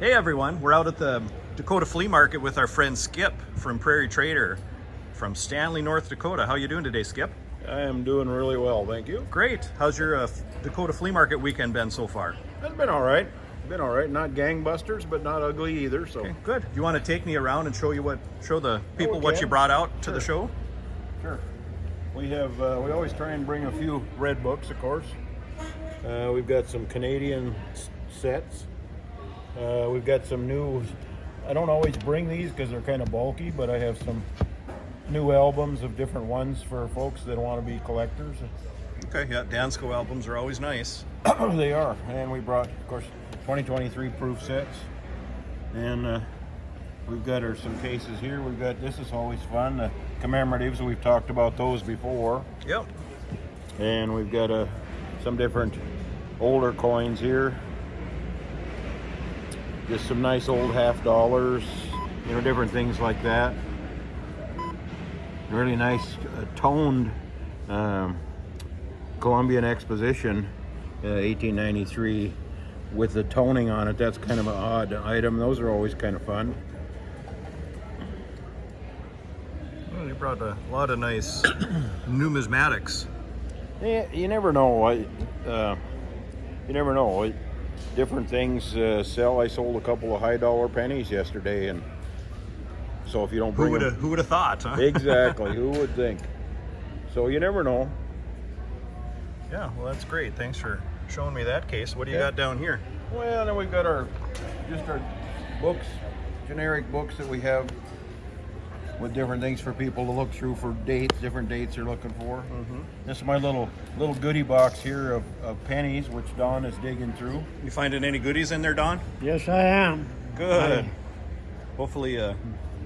Hey everyone, we're out at the Dakota Flea Market with our friend Skip from Prairie Trader from Stanley, North Dakota. How you doing today, Skip? I am doing really well, thank you. Great. How's your Dakota Flea Market weekend been so far? It's been all right. Not gangbusters, but not ugly either. So Okay, good. You want to take me around and show the people we what can. you brought out to Sure. the show? Sure. We always try and bring a few red books, of course. We've got some Canadian sets. We've got some new. I don't always bring these because they're kind of bulky, but I have some new albums of different ones for folks that want to be collectors. Okay, yeah, Dansko albums are always nice. They are, and we brought, of course, 2023 proof sets, and we've got some cases here. This is always fun. The commemoratives, we've talked about those before. Yep. And we've got some different older coins here. Just some nice old $50, different things like that. Really nice toned Columbian Exposition, 1893, with the toning on it. That's kind of an odd item. Those are always kind of fun. Well, you brought a lot of nice numismatics. Yeah, you never know. Different things sell. I sold a couple of high dollar pennies yesterday, and so if you don't bring Who would have thought, huh? exactly, who would think? So you never know. Yeah, well, that's great. Thanks for showing me that case. What do you got down here? Well, then we've got our books, generic books that we have with different things for people to look through for dates, different dates they're looking for. Mm-hmm. This is my little goodie box here of pennies, which Don is digging through. You finding any goodies in there, Don? Yes, I am. Good. Hopefully,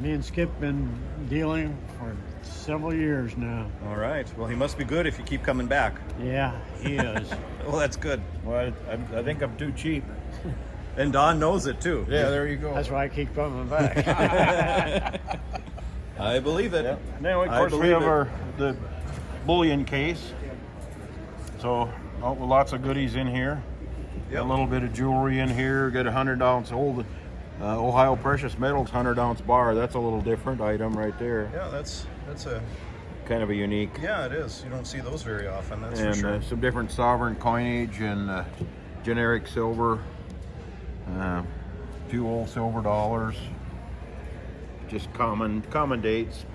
Me and Skip been dealing for several years now. all right. Well, he must be good if you keep coming back. Yeah, he is. Well, that's good. Well, I think I'm too cheap. And Don knows it too. Yeah, there you go. That's why I keep coming back. I believe it. Yeah. Now, of I course, we believe have it. the Bullion case. So lots of goodies in here. Yep. A little bit of jewelry in here. Got a 100-ounce old Ohio Precious Metals 100-ounce bar. That's a little different item right there. Yeah, that's a Kind of a unique. yeah, it is. You don't see those very often. That's And for sure. some different sovereign coinage and generic silver. Few old silver dollars. Just common dates.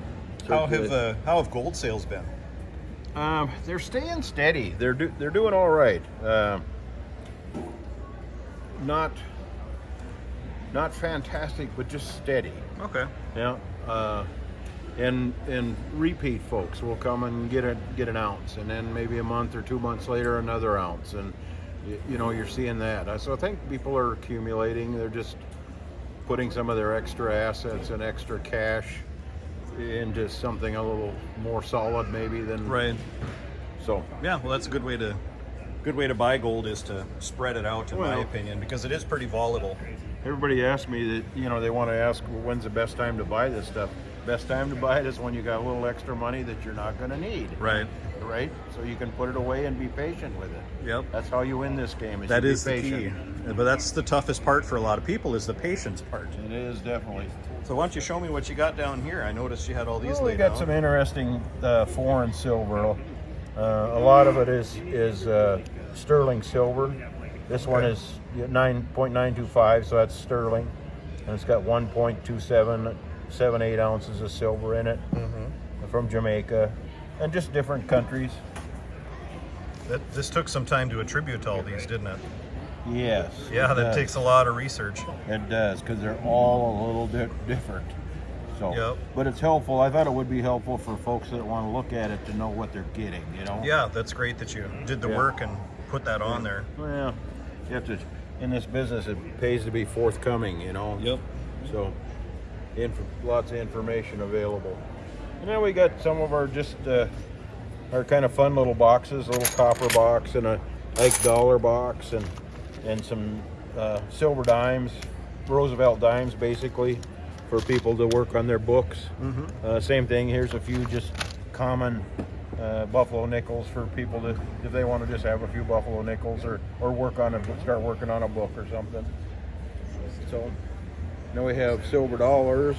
How have gold sales been? They're staying steady. They're doing all right. Not fantastic, but just steady. Okay. Yeah. And repeat folks will come and get an ounce, and then maybe a month or 2 months later another ounce, and you're seeing that. So I think people are accumulating. They're just putting some of their extra assets and extra cash into something a little more solid maybe than Right. So Yeah. Well, that's a good way to buy gold is to spread it out, in my Well- opinion, because it is pretty volatile. everybody asks me that, they want to ask, well, when's the best time to buy this stuff? Best time to buy it is when you got a little extra money that you're not going to need. Right. Right? So you can put it away and be patient with it. Yep. That's how you win this game. That you is be the key. patient. But that's the toughest part for a lot of people is the patience part. It is definitely. So why don't you show me what you got down here? I noticed you had all these Well, we laid got out. some interesting foreign silver. A lot of it is sterling silver. This one is 9.925, so that's sterling, and it's got 1.2778 ounces of silver in it from Jamaica, and just different countries. This took some time to attribute to all these, didn't it? Yes. Yeah, it that does. takes a lot of research. It does, because they're all a little different. So, Yep. But it's helpful. I thought it would be helpful for folks that want to look at it to know what they're getting. Yeah, that's great that you did the Yeah. work and put that on there. Well, you have to. In this business, it pays to be forthcoming. Yep. So, lots of information available. And then we got some of our our kind of fun little boxes, a little copper box and a Ike dollar box, and some silver dimes, Roosevelt dimes, basically, for people to work on their books. Same thing. Here's a few just common buffalo nickels for people to, if they want to just have a few buffalo nickels or start working on a book or something. So now we have silver dollars,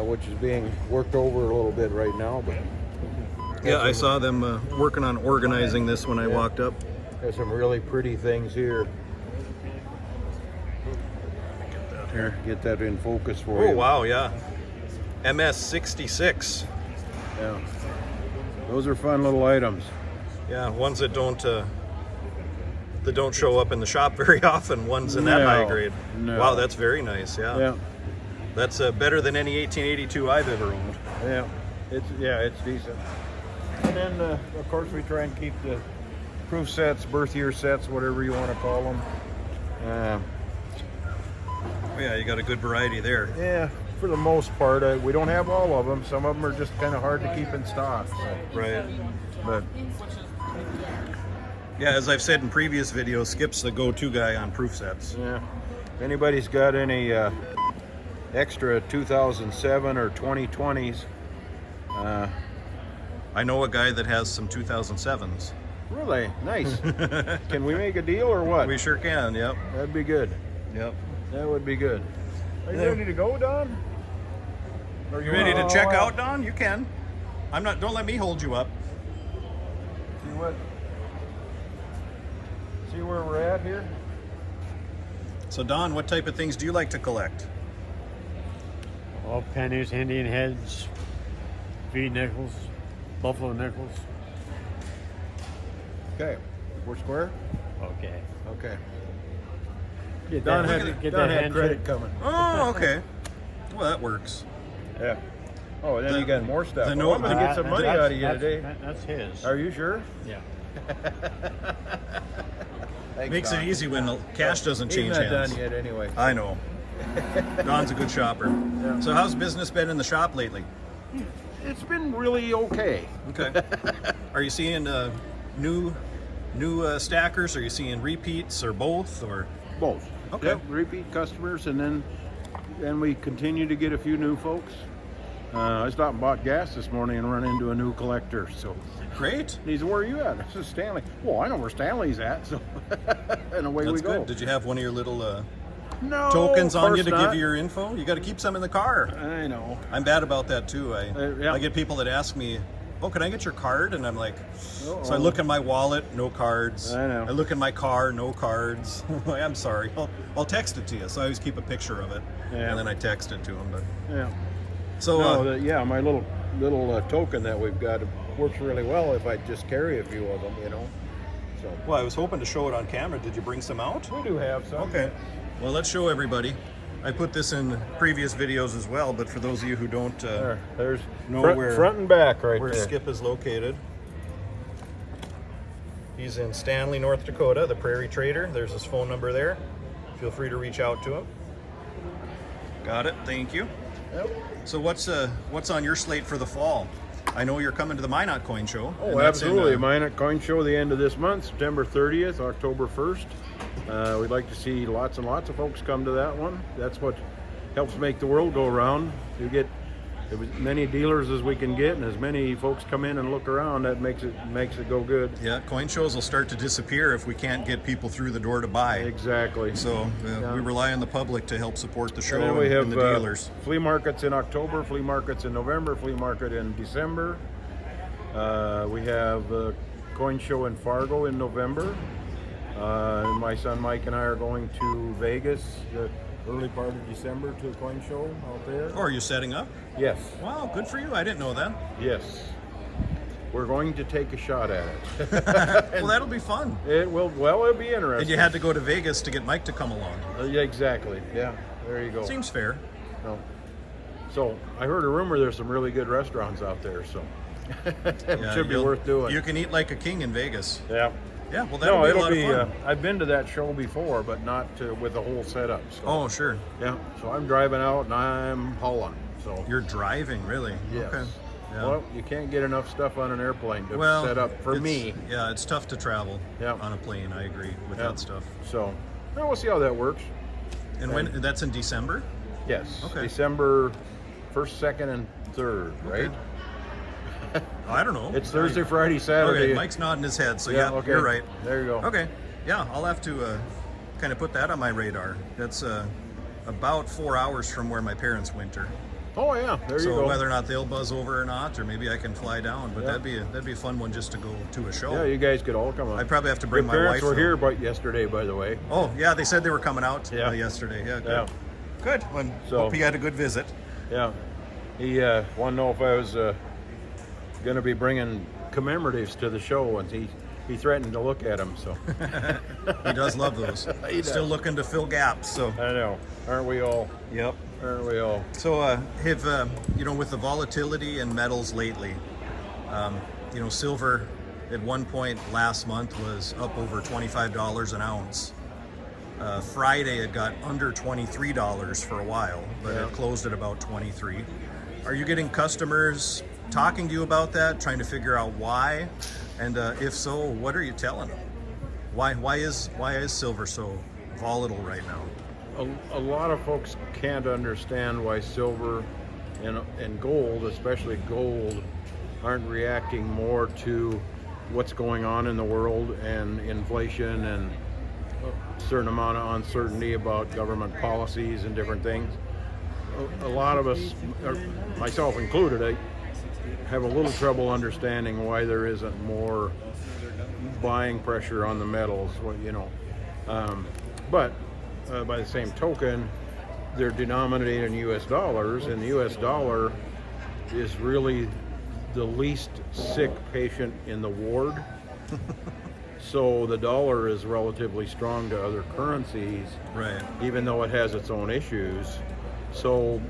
which is being worked over a little bit right now, but Yeah, I saw them working on organizing this when I walked up. there's some really pretty things here. Here, get that in focus for you. Oh wow, yeah. MS 66. Yeah. Those are fun little items. Yeah, ones that don't show up in the shop very often. Ones in that No, high grade. no. Wow, that's very nice. Yeah. Yeah. That's better than any 1882 I've ever owned. Yeah. It's decent. And then of course we try and keep the proof sets, birth year sets, whatever you want to call them. Yeah, you got a good variety there. Yeah, for the most part, we don't have all of them. Some of them are just kind of hard to keep in stock. So. Right. But Yeah, as I've said in previous videos, Skip's the go-to guy on proof sets. yeah, if anybody's got any extra 2007 or 2020s, I know a guy that has some 2007s. really nice. Can we make a deal or what? We sure can. Yep. That'd be good. Yep. That would be good. Are you Yeah. ready to go, Don? Or You ready to wanna- check out, Don? You can. I'm not. Don't let me hold you up. See what? See where we're at here? So, Don, what type of things do you like to collect? All pennies, Indian heads, V nickels, buffalo nickels. Okay, we're square. Okay. Okay. Get Don that, had, get Don that had hand credit check. coming. Oh, okay. Well, that works. Yeah. Oh, and then The- you got more stuff. the Oh, note- I'm gonna get some money out of you today. That's his. Are you sure? Yeah. Thanks, Makes Don. it easy when the cash doesn't He's change not hands. done yet anyway. I know. Don's a good shopper. Yeah. So, how's business been in the shop lately? It's been really okay. Okay. Are you seeing new stackers? Are you seeing repeats or both? Or Both. Okay. Yep, repeat customers, and then we continue to get a few new folks. I stopped and bought gas this morning and run into a new collector. So great. he said, "Where are you at?" I said, "Stanley." Well, I know where Stanley's at. So and away we That's go. good. Did you have one of your little No tokens of on you course to not. give you your info? You got to keep some in the car. I know. I'm bad about that too. Yeah. I get people that ask me, "Oh, can I get your card?" And I'm like, Uh-oh. so I look in my wallet, no cards. I know. I look in my car, no cards. I'm sorry. I'll text it to you. So I always keep a picture of it, Yeah. and then I text it to them. But Yeah. so No, my little token that we've got works really well if I just carry a few of them, So well, I was hoping to show it on camera. Did you bring some out? we do have some. Okay. Well, let's show everybody. I put this in previous videos as well, but for those of you who don't There's know front and back right where there. Skip is located, he's in Stanley, North Dakota, the Prairie Trader. There's his phone number there. Feel free to reach out to him. Got it. Thank you. Yep. So what's on your slate for the fall? I know you're coming to the Minotcoin show. Oh, and that's in, absolutely. Minot Coin Show the end of this month, September 30th, October 1st. We'd like to see lots and lots of folks come to that one. That's what helps make the world go around. You get as many dealers as we can get, and as many folks come in and look around. That makes it go good. Yeah, coin shows will start to disappear if we can't get people through the door to buy. Exactly. So Yeah. we rely on the public to help support the show And then we have and the dealers. flea markets in October, flea markets in November, flea market in December. We have the coin show in Fargo in November. And my son Mike and I are going to Vegas the early part of December to a coin show out there. Oh, are you setting up? Yes, Wow, good for you. I didn't know that. yes. We're going to take a shot at it. Well, that'll be fun. It'll be interesting. And you had to go to Vegas to get Mike to come along. Yeah, exactly. Yeah, there you go. Seems fair. No. So I heard a rumor there's some really good restaurants out there, so it Yeah, should be you'll- worth doing. You can eat like a king in Vegas. Yeah. Yeah, well, that'll No, be a it'll lot be. of fun. I've been to that show before, but not with the whole setup. So. Oh, sure. Yeah. So I'm driving out and I'm hauling. So. You're driving, really? Yes. Okay. Yeah. Well, you can't get enough stuff on an airplane to Well, set up for it's- me. Yeah, it's tough to travel Yeah. on a plane. I agree with Yeah. that stuff. So, well, we'll see how that works. And when that's in December? Yes. Okay. December 1st, 2nd, and 3rd, right? I don't know. It's Thursday, Friday, Saturday. Okay, Mike's nodding his head, so yeah, okay. you're right. There you go. Okay, yeah, I'll have to kind of put that on my radar. That's about 4 hours from where my parents winter. Oh yeah, there you So go. whether or not they'll buzz over or not, or maybe I can fly down, but Yeah. that'd be a fun one just to go to a show. Yeah, you guys could all come on. I'd probably have to bring Your my parents wife. were though. here but yesterday, by the way. Oh yeah, they said they were coming out Yeah. yesterday. Yeah, good. Yeah. Good. Well, So- hope he had a good visit. Yeah. He wanted to know if I was going to be bringing commemoratives to the show, and he threatened to look at them. So He does love those. He does. Still looking to fill gaps. So I know, aren't we all? yep. Aren't we all? So have you know, with the volatility in metals lately, you know, silver at one point last month was up over $25 an ounce. Friday it got under $23 for a while, but Yeah. it closed at about 23. Are you getting customers talking to you about that, trying to figure out why? And if so, what are you telling them? Why is silver so volatile right now? A lot of folks can't understand why silver and gold, especially gold, aren't reacting more to what's going on in the world and inflation and a certain amount of uncertainty about government policies and different things. A lot of us, or myself included, I have a little trouble understanding why there isn't more buying pressure on the metals, you know. But by the same token, they're denominated in U.S. dollars, and the U.S. dollar is really the least sick patient in the ward. So the dollar is relatively strong to other currencies, Right. even though it has its own issues. So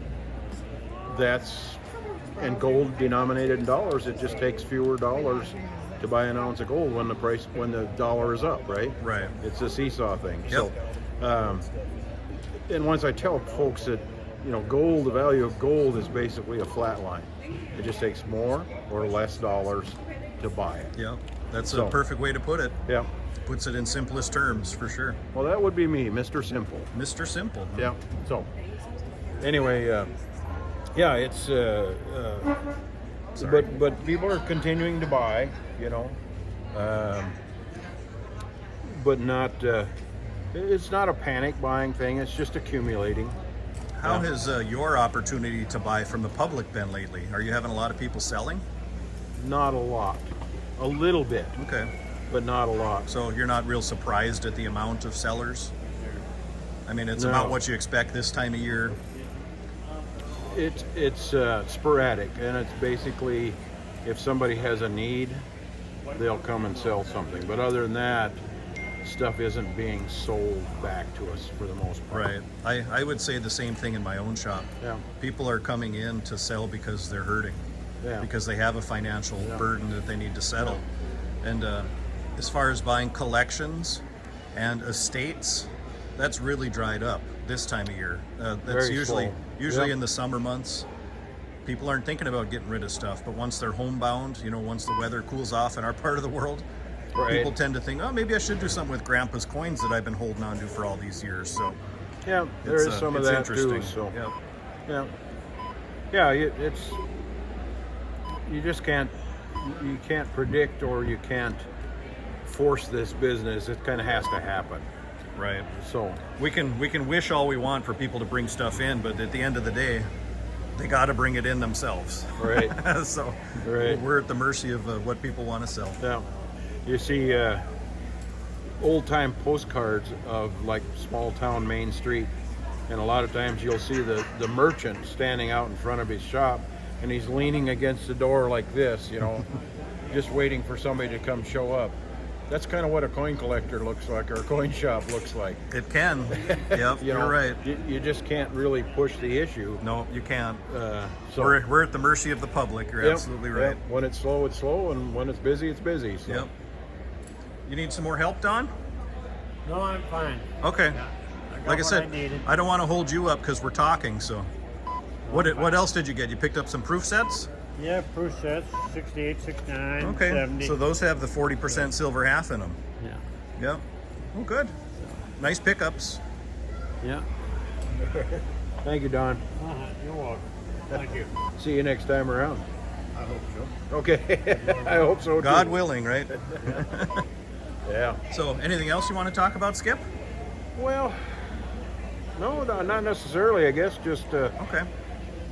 and gold denominated in dollars, it just takes fewer dollars to buy an ounce of gold when the dollar is up, right? Right. It's a seesaw thing. Yep. So, and once I tell folks that, you know, the value of gold is basically a flat line. It just takes more or less dollars to buy it. Yep. That's So- a perfect way to put it. Yeah. Puts it in simplest terms for sure. Well, that would be me, Mr. Simple. Mr. Simple. Yeah. So, anyway, yeah, it's Sorry. but people are continuing to buy, you know, but not. It's not a panic buying thing. It's just accumulating. How has your opportunity to buy from the public been lately? Are you having a lot of people selling? Not a lot, a little bit, Okay. but not a lot. So you're not real surprised at the amount of sellers? I mean, it's No. about what you expect this time of year. It's sporadic, and it's basically if somebody has a need, they'll come and sell something. But other than that, stuff isn't being sold back to us for the most part. Right. I would say the same thing in my own shop. Yeah. People are coming in to sell because they're hurting, Yeah. because they have a financial Yeah. burden that they need to settle. And as far as buying collections and estates, that's really dried up this time of year. That's Very usually slow. Yep. in the summer months. People aren't thinking about getting rid of stuff, but once they're homebound, you know, once the weather cools off in our part of the world, Right. people tend to think, oh, maybe I should do something with Grandpa's coins that I've been holding on to for all these years. So Yeah, there it's, is some of it's that interesting. too. So Yeah. it's you just can't predict, or you can't force this business. It kind of has to happen. Right. So We can wish all we want for people to bring stuff in, but at the end of the day, they got to bring it in themselves. right, So Right. we're at the mercy of what people want to sell. yeah, you see old-time postcards of like small-town Main Street, and a lot of times you'll see the merchant standing out in front of his shop, and he's leaning against the door like this, you know, just waiting for somebody to come show up. That's kind of what a coin collector looks like, or a coin shop looks like. It can. Yep, You know, you're right. You just can't really push the issue. No, you can't. So We're at the mercy of the public. You're Yep, absolutely right. yep. When it's slow, it's slow, and when it's busy, it's busy. So. Yep. You need some more help, Don? No, I'm fine. Okay. I got Like I what said, I needed. I don't want to hold you up because we're talking. So, what else did you get? You picked up some proof sets? Yeah, proof sets, 68, 69, Okay. 70. So those have the 40% silver half in them. Yeah. Yep. Oh, good. Nice pickups. Yeah. Thank you, Don. You're welcome. Thank you. See you next time around. I hope so. Okay. I hope so too. God willing, right? Yeah. So, anything else you want to talk about, Skip? Well, no, not necessarily. I guess Okay.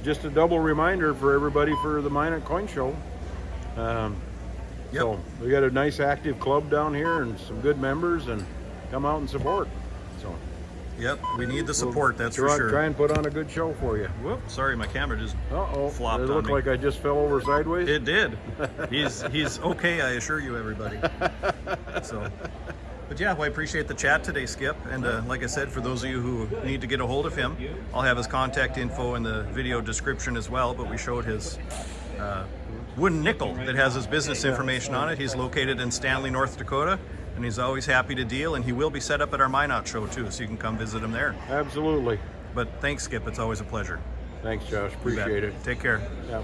just a double reminder for everybody for the Minotcoin show. Yep. So we got a nice active club down here and some good members, and come out and support. So Yep. We need the support. That's for try, sure. Try and put on a good show for you. Whoop. Sorry, my camera just Uh-oh. flopped It on looked me. like I just fell over sideways. It did. He's okay, I assure you, everybody. So, but yeah, well, I appreciate the chat today, Skip. And like I said, for those of you who need to get a hold of him, I'll have his contact info in the video description as well. But we showed his wooden nickel that has his business information on it. He's located in Stanley, North Dakota, and he's always happy to deal. And he will be set up at our Minot show too, so you can come visit him there. Absolutely. But thanks, Skip. It's always a pleasure. Thanks, Josh. You bet. Appreciate it. Take care. Yeah.